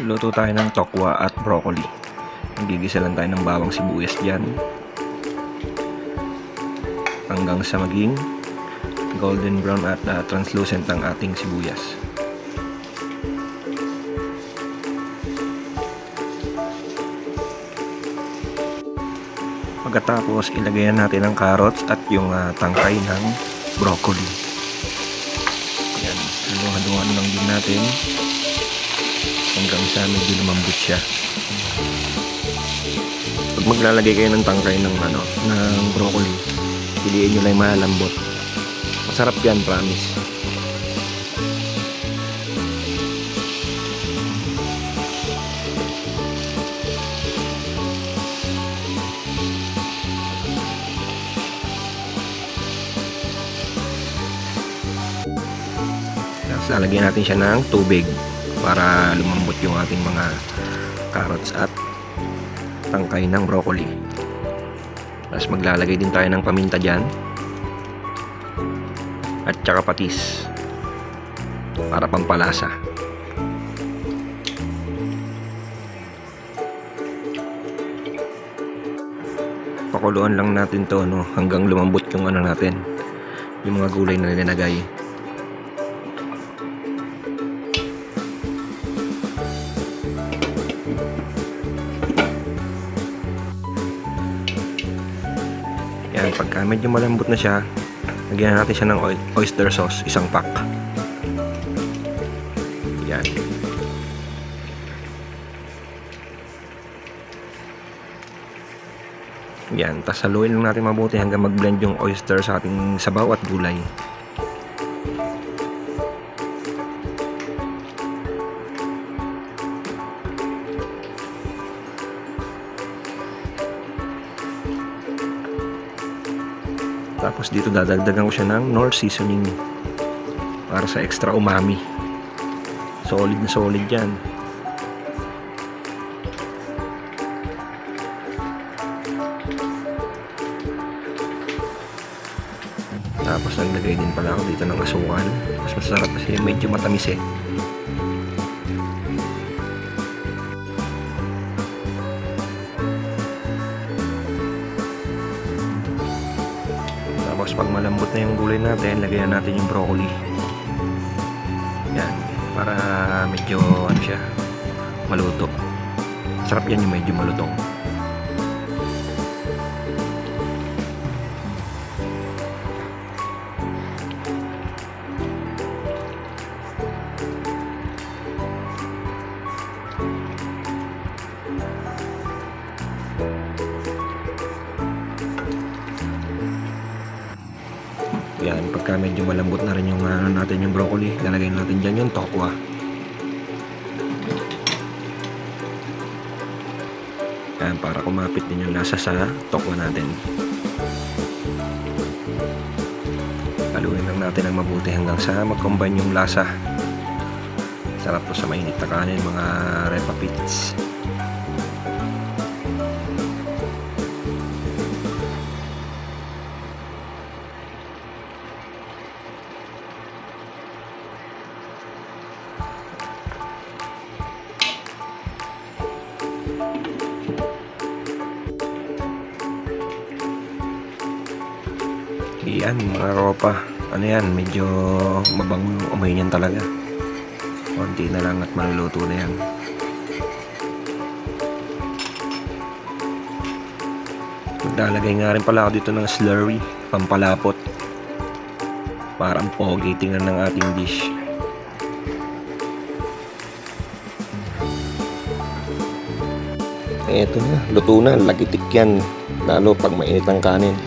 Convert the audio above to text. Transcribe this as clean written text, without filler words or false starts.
Luto tayo ng tokwa at broccoli. Gigisa lang tayo ng bawang sibuyas dyan hanggang sa maging golden brown at translucent ang ating sibuyas. Pagkatapos ilagay natin ang carrots at yung tangkay ng broccoli. Yan, haluan lang din natin hanggang sa medyo lumambot siya. Pag maglalagay kayo ng tangkay ng broccoli, piliin nyo lang yung malambot. Masarap yan, promise. Tapos lalagyan natin siya ng tubig para lumambot yung ating mga carrots at tangkay ng broccoli. Tapos maglalagay din tayo ng paminta dyan at saka patis para pampalasa. Pakuluan lang natin to hanggang lumambot yung natin, yung mga gulay na nilalagay. Yan, pagka medyo malambot na siya, lagyan natin siya ng oyster sauce, isang pack. Yan. Yan, tas haluin lang natin mabuti hanggang mag-blend yung oyster sa ating sabaw at gulay. Tapos dito dadagdagan ko siya ng Knorr seasoning para sa extra umami. Solid na solid yan. Tapos naglagay din pala ako dito ng asukal. Mas masarap kasi medyo matamis eh. Tapos pag malambot na yung gulay natin, lagyan natin yung broccoli. Yan, para medyo siya, maluto. Sarap yan yung medyo malutong. Yan, pagka medyo malambot na rin yung natin yung broccoli, lalagay natin dyan yung tokwa. Yan, para kumapit din yung lasa sa tokwa natin. Haluin lang natin ang mabuti hanggang sa mag-combine yung lasa. Sarap to sa mainit na kanin, mga repa pits. Yan mga ropa, medyo mabango yung amoy niyan talaga. Konti na lang at maluluto na yan. Maglalagay nga rin pala ako dito ng slurry, pampalapot. Parang pogi tingnan ng ating dish. Eto na, luto na, lagitik yan. Lalo pag mainit ang kanin.